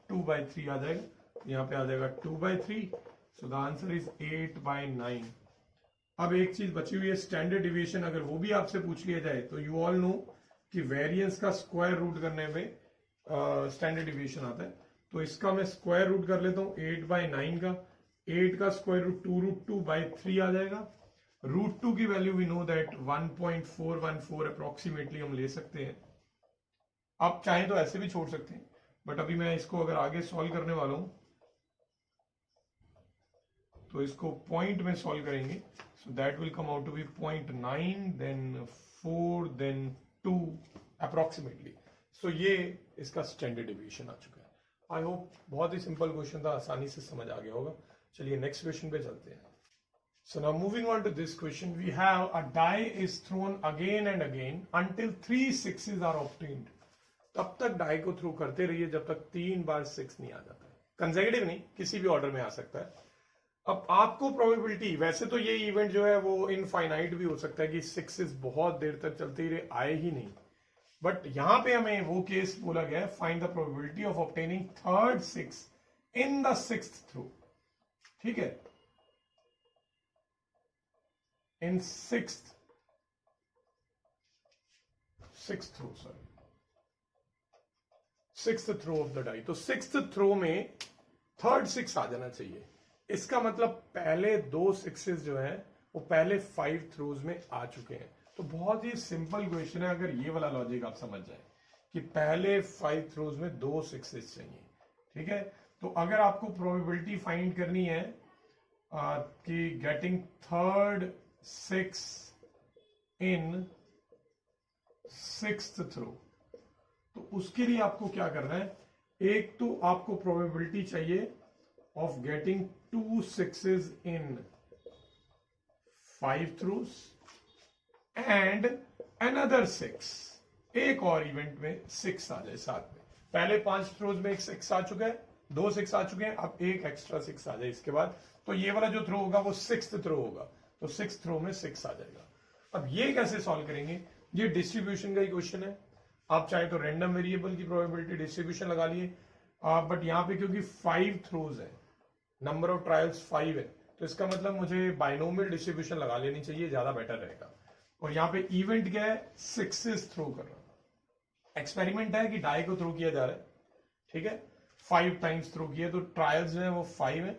2/3 आ जाएगा, यहां पे आ जाएगा 2/3। सो द आंसर इज 8/9। अब एक चीज बची हुई है स्टैंडर्ड डिविएशन, अगर वो भी आपसे पूछ लिया जाए तो यू ऑल नो कि वेरिएंस का स्क्वायर रूट करने में स्टैंडर्ड डिविएशन आता है। तो इसका मैं स्क्वायर रूट कर लेता हूं 8/9 का, 8 का स्क्वायर रूट 2√2/3 आ जाएगा। √2 की value we know that 1.414 approximately हम ले सकते हैं। आप चाहें तो ऐसे भी छोड़ सकते हैं, बट अभी मैं इसको अगर आगे सॉल्व करने वाला हूं तो इसको पॉइंट में सॉल्व करेंगे, so that will come out to be 0.9 then 4 then 2 approximately. So ये इसका स्टैंडर्ड डिविएशन आ चुका है। आई होप बहुत ही सिंपल क्वेश्चन था, आसानी से समझ आ गया होगा। चलिए नेक्स्ट क्वेश्चन पे चलते हैं। So now moving on to this question, we have a die is thrown again and again until 3 6s are obtained. तब तक डाई को थ्रो करते रहिए जब तक 3 बार 6 नहीं आ जाता है। कंसेक्यूटिव नहीं, किसी भी ऑर्डर में आ सकता है। अब आपको प्रोबेबिलिटी, वैसे तो ये इवेंट जो है वो इनफाइनाइट भी हो सकता है कि 6s बहुत देर तक चलते ही रहे, आए ही नहीं, बट यहां पे हमें वो केस बोला गया है, find the probability of obtaining third 6 in the 6th throw. ठीक है, in sixth throw, sorry, sixth throw of the die। तो sixth throw में थर्ड 6 आ जाना चाहिए। इसका मतलब पहले 2 6s जो है वो पहले 5 थ्रोज में आ चुके हैं। तो बहुत ही सिंपल क्वेश्चन है, अगर ये वाला लॉजिक आप समझ जाए कि पहले 5 थ्रोज में 2 6s चाहिए। ठीक है, तो अगर आपको प्रोबेबिलिटी फाइंड करनी है कि गेटिंग थर्ड 6 इन 6th थ्रो, तो उसके लिए आपको क्या करना है, एक तो आपको प्रोबेबिलिटी चाहिए of getting 2 6s in 5 throws and another 6, एक और इवेंट में 6 आ जाए साथ में। पहले 5 थ्रोज में एक 6 आ चुका है, 2 6 आ चुके हैं, अब एक एक्स्ट्रा 6 आ जाए इसके बाद, तो ये वाला जो थ्रो होगा वो 6th थ्रो होगा, तो 6th थ्रो में 6 आ जाएगा। अब ये कैसे सॉल्व करेंगे, ये डिस्ट्रीब्यूशन का ही क्वेश्चन है। आप चाहे तो रैंडम वेरिएबल की प्रोबेबिलिटी डिस्ट्रीब्यूशन लगा लिए, बट यहां पे क्योंकि 5 थ्रोज है, नंबर ऑफ ट्रायल्स 5 है, तो इसका मतलब मुझे बाइनोमियल डिस्ट्रीब्यूशन लगा लेनी चाहिए, ज्यादा बेटर रहेगा। और यहाँ पे इवेंट क्या है, 6s थ्रो करना। एक्सपेरिमेंट है कि डाई को थ्रो किया जा रहा है, ठीक है, 5 टाइम्स थ्रो किया, तो ट्रायल्स जो है वो 5 है,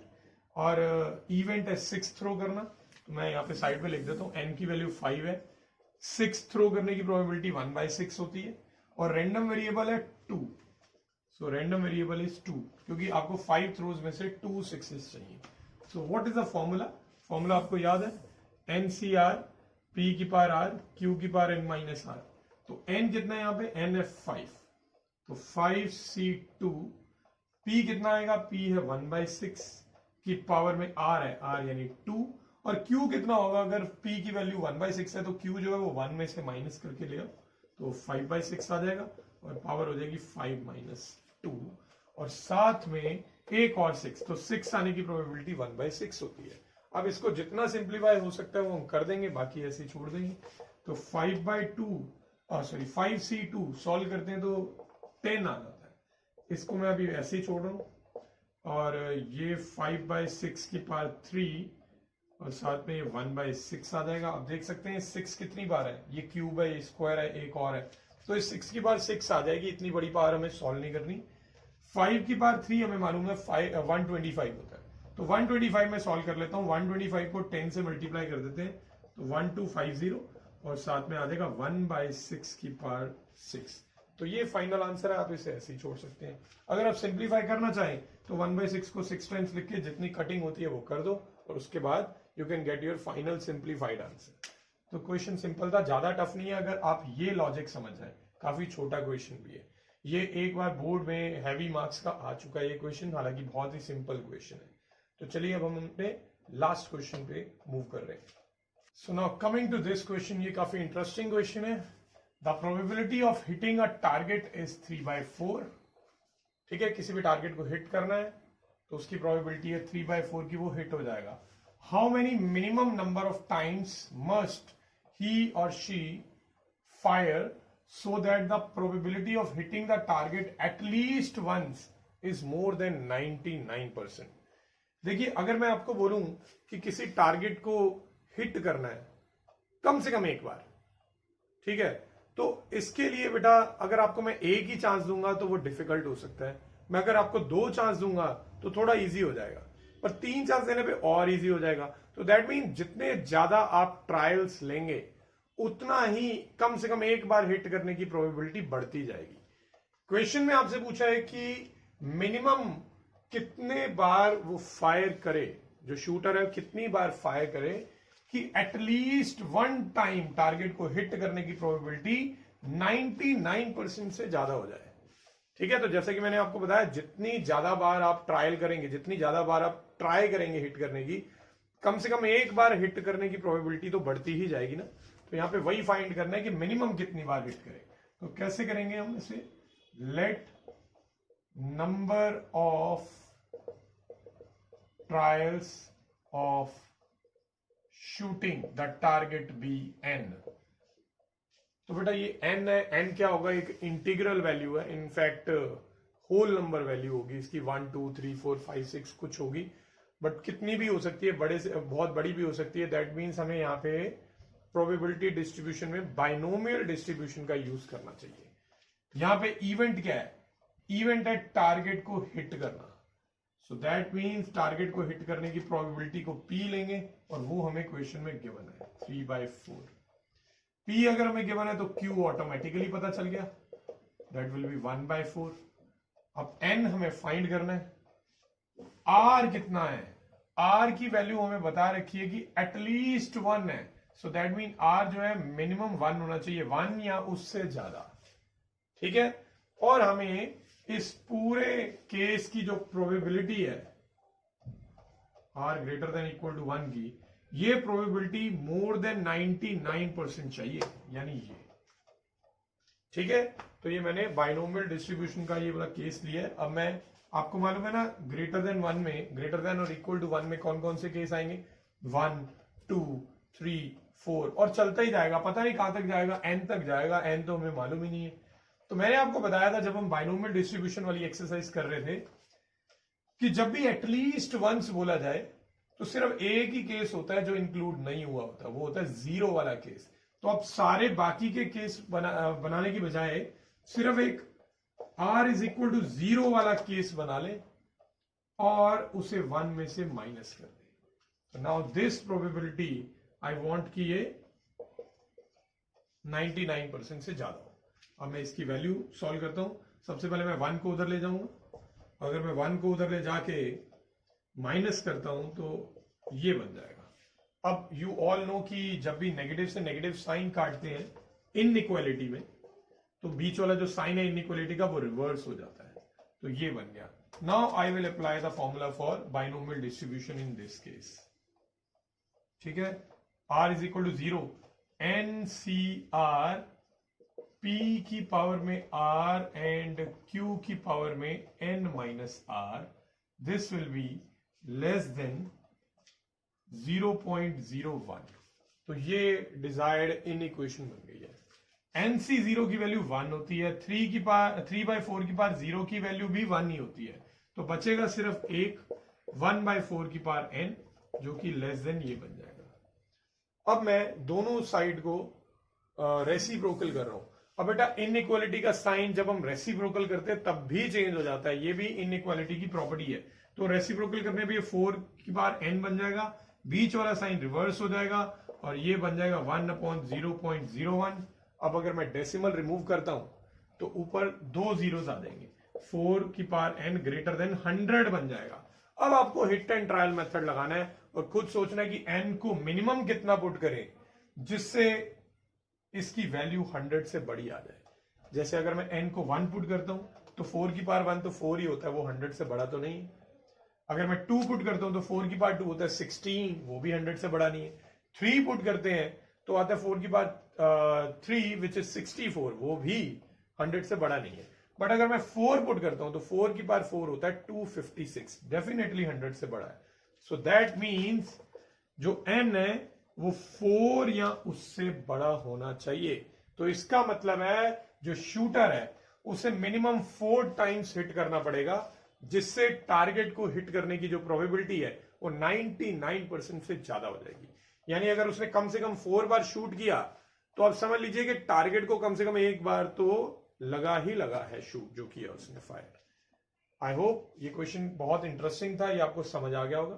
और इवेंट है 6 थ्रो करना। तो मैं यहाँ पे साइड पे लिख देता हूँ, n की वैल्यू 5 है, 6 थ्रो करने की प्रोबेबिलिटी 1/6 होती है, और रैंडम वेरिएबल है 2, सो रैंडम वेरिएबल इज 2, क्योंकि आपको 5 थ्रोज में से 2 6s चाहिए। So what is the formula, formula आपको याद है, NCR P की पावर R Q की पावर n माइनस R। तो n कितना है यहाँ पे, n है 5, तो 5C2 p कितना आएगा, p है 1/6 की पावर में r है, r यानी 2, और q कितना होगा, अगर p की वैल्यू 1/6 है तो q जो है वो 1 में से माइनस करके ले आओ तो 5/6 आ जाएगा और पावर हो जाएगी 5 - 2, और साथ में एक और 6, तो 6 आने की प्रोबेबिलिटी 1/6 होती है। अब इसको जितना सिंप्लीफाई हो सकता है वो हम कर देंगे, बाकी ऐसे ही छोड़ देंगे। तो 5c2 सॉल्व करते हैं तो 10 आ जाता है। इसको मैं अभी ऐसे ही छोड़ रहा हूं, और ये 5/6 की पावर 3 और साथ में ये 1/6 आ जाएगा। अब देख सकते हैं 6 कितनी बार है, ये क्यूब है, स्क्वायर है, एक और है, तो इस 6 की पावर 6 आ जाएगी। इतनी बड़ी पावर हमें सॉल्व नहीं करनी। 5 की पावर 3 हमें मालूम है 125 होता है, तो 125 में सॉल्व कर लेता हूं। 125 को 10 से मल्टीप्लाई कर देते हैं तो 1250, और साथ में आ जाएगा 1/6 की पावर 6। तो ये फाइनल आंसर है, आप इसे ऐसे ही छोड़ सकते हैं। अगर आप सिंप्लीफाई करना चाहें तो 1/6 को 6 टाइम्स लिख के जितनी कटिंग होती है वो कर दो, और उसके बाद you can get your final simplified answer. तो क्वेश्चन सिंपल था, ज्यादा टफ नहीं है अगर आप ये लॉजिक समझ जाए। काफी छोटा क्वेश्चन भी है, ये एक बार बोर्ड में हैवी मार्क्स का आ चुका है ये क्वेश्चन, हालांकि बहुत ही सिंपल क्वेश्चन है। तो चलिए अब हम अपने लास्ट क्वेश्चन पे मूव कर रहे हैं। So now coming to this question, ये काफी इंटरेस्टिंग क्वेश्चन है। The probability of hitting a target is 3/4। ठीक है, किसी भी टारगेट को हिट करना है तो उसकी प्रोबेबिलिटी है 3/4 की वो हिट हो जाएगा। How many minimum number of times must he और she fire so that the probability of hitting the target at least once is more than 99%। देखिए, अगर मैं आपको बोलूं कि किसी टारगेट को हिट करना है कम से कम एक बार, ठीक है, तो इसके लिए बेटा अगर आपको मैं एक ही चांस दूंगा तो वो डिफिकल्ट हो सकता है। मैं अगर आपको 2 चांस दूंगा तो थोड़ा इजी हो जाएगा, पर 3 चांस देने पे और इजी हो जाएगा। तो दैट मीन जितने ज्यादा आप ट्रायल्स लेंगे उतना ही कम से कम एक बार हिट करने की प्रोबेबिलिटी बढ़ती जाएगी। क्वेश्चन में आपसे पूछा है कि मिनिमम कितने बार वो फायर करे, जो शूटर है कितनी बार फायर करे कि एटलीस्ट 1 टाइम टारगेट को हिट करने की प्रोबेबिलिटी 99% से ज्यादा हो जाए। ठीक है, तो जैसे कि मैंने आपको बताया, जितनी ज्यादा बार आप ट्रायल करेंगे, जितनी ज्यादा बार आप ट्राई करेंगे हिट करने की, कम से कम एक बार हिट करने की प्रोबेबिलिटी तो बढ़ती ही जाएगी ना। तो यहां पे वही फाइंड करना है कि मिनिमम कितनी बार हिट करें। तो कैसे करेंगे हम इसे, let number of trials of shooting the target be n। तो बेटा ये n है, n क्या होगा, एक इंटीग्रल वैल्यू है, इनफैक्ट होल नंबर वैल्यू होगी इसकी, 1 2 3 4 5 6 कुछ होगी, बट कितनी भी हो सकती है, बड़े से बहुत बड़ी भी हो सकती है। दैट मीन्स हमें यहाँ पे प्रोबेबिलिटी डिस्ट्रीब्यूशन में बाइनोमियल डिस्ट्रीब्यूशन का यूज करना चाहिए। यहां पे इवेंट क्या है, इवेंट है टारगेट को हिट करना। सो दैट मीन्स टारगेट को हिट करने की प्रोबेबिलिटी को p लेंगे, और वो हमें क्वेश्चन में गिवन है 3/4। p अगर हमें गिवन है तो q ऑटोमेटिकली पता चल गया, दैट विल बी 1/4। अब n हमें फाइंड करना है, r कितना है, r की वैल्यू हमें बता रखी है कि एटलीस्ट 1 है। सो दैट मीन r जो है मिनिमम 1 होना चाहिए, 1 या उससे ज्यादा। ठीक है, और हमें इस पूरे केस की जो प्रोबेबिलिटी है r greater than equal to 1 की, ये प्रोबेबिलिटी मोर देन 99% चाहिए, यानी ये। ठीक है, तो ये मैंने बाइनोमियल डिस्ट्रीब्यूशन का ये वाला केस लिया है। अब मैं आपको मालूम है ना, ग्रेटर देन 1 में, ग्रेटर देन और इक्वल टू 1 में कौन कौन से केस आएंगे, 1 2 3 4, और चलता ही जाएगा, पता नहीं कहां तक जाएगा, n तक जाएगा, n तो हमें मालूम ही नहीं है। तो मैंने आपको बताया था जब हम बाइनोमियल डिस्ट्रीब्यूशन वाली एक्सरसाइज कर रहे थे कि जब भी एटलीस्ट वंस बोला जाए तो सिर्फ एक ही केस होता है जो इंक्लूड नहीं हुआ होता, वो होता है 0 वाला केस। तो अब सारे बाकी के केस बनाने की बजाय सिर्फ एक r इज इक्वल टू 0 वाला केस बना ले और उसे 1 में से माइनस कर दे। Now this probability I want कि ये 99% से ज्यादा हो। अब मैं इसकी वैल्यू सॉल्व करता हूं। सबसे पहले मैं 1 को उधर ले जाऊंगा, अगर मैं 1 को उधर ले जाके माइनस करता हूं तो ये बन जाएगा। अब यू ऑल नो कि जब भी नेगेटिव से नेगेटिव साइन काटते हैं इनइक्वालिटी में, तो बीच वाला जो साइन है इनइक्वालिटी का वो रिवर्स हो जाता है। तो ये बन गया now I will apply the formula for binomial distribution in this case. ठीक है, r is equal to 0 NCR P की पावर में r एंड Q की पावर में n minus r. This will be less than 0.01. तो ये डिजायर्ड इन इक्वेशन बन गई है. NC 0 की वैल्यू 1 होती है, 3/4 की पावर 0 की वैल्यू भी 1 ही होती है. तो बचेगा सिर्फ एक 1/4 की पावर n, जो कि लेस देन ये बन जाएगा. अब मैं दोनों साइड को रेसिप्रोकल कर रहा हूं. अब बेटा इनइक्वालिटी का साइन जब हम रेसिप्रोकल करते हैं तब भी चेंज हो जाता है. ये भी इनइक्वालिटी की प्रॉपर्टी है. तो रेसिप्रोकल करने पे 4 की पावर n बन जाएगा, बीच वाला साइन रिवर्स हो जाएगा और ये बन जाएगा 1/0.01. अब अगर मैं डेसिमल रिमूव करता हूं तो ऊपर 2 जीरोस आ जाएंगे. 4 की पावर n ग्रेटर देन 100 बन जाएगा. अब आपको हिट एंड ट्रायल मेथड लगाना है और खुद सोचना है कि n को मिनिमम कितना पुट करें जिससे इसकी वैल्यू 100 से बड़ी आ जाए. जैसे अगर मैं n को 1 पुट करता हूं तो 4 की पावर 1 तो 4 ही होता है, वो 100 से बड़ा तो नहीं. अगर मैं 2 पुट करता हूं तो 4 की पावर 2 होता है 16, वो भी 100 से बड़ा नहीं है. 3 पुट करते हैं तो आता है 4 की पावर 3 विच इज 64, वो भी 100 से बड़ा नहीं है. बट अगर मैं 4 पुट करता हूं तो 4 की पावर 4 होता है 256, डेफिनेटली 100 से बड़ा है. सो दैट मीन्स जो n है वो 4 या उससे बड़ा होना चाहिए. तो इसका मतलब है जो शूटर है उसे मिनिमम 4 टाइम्स हिट करना पड़ेगा, जिससे टारगेट को हिट करने की जो प्रोबेबिलिटी है वो 99% से ज्यादा हो जाएगी. यानी अगर उसने कम से कम 4 बार शूट किया तो आप समझ लीजिए कि टारगेट को कम से कम एक बार तो लगा ही लगा है शूट जो किया उसने फायर. आई होप ये क्वेश्चन बहुत इंटरेस्टिंग था, ये आपको समझ आ गया होगा.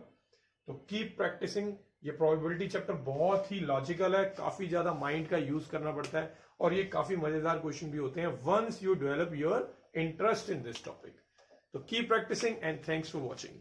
तो कीप प्रैक्टिसिंग. ये प्रोबेबिलिटी चैप्टर बहुत ही लॉजिकल है, काफी ज्यादा माइंड का यूज करना पड़ता है और ये काफी मजेदार क्वेश्चन भी होते हैं once you develop your interest in this topic. तो keep practising and thanks for watching.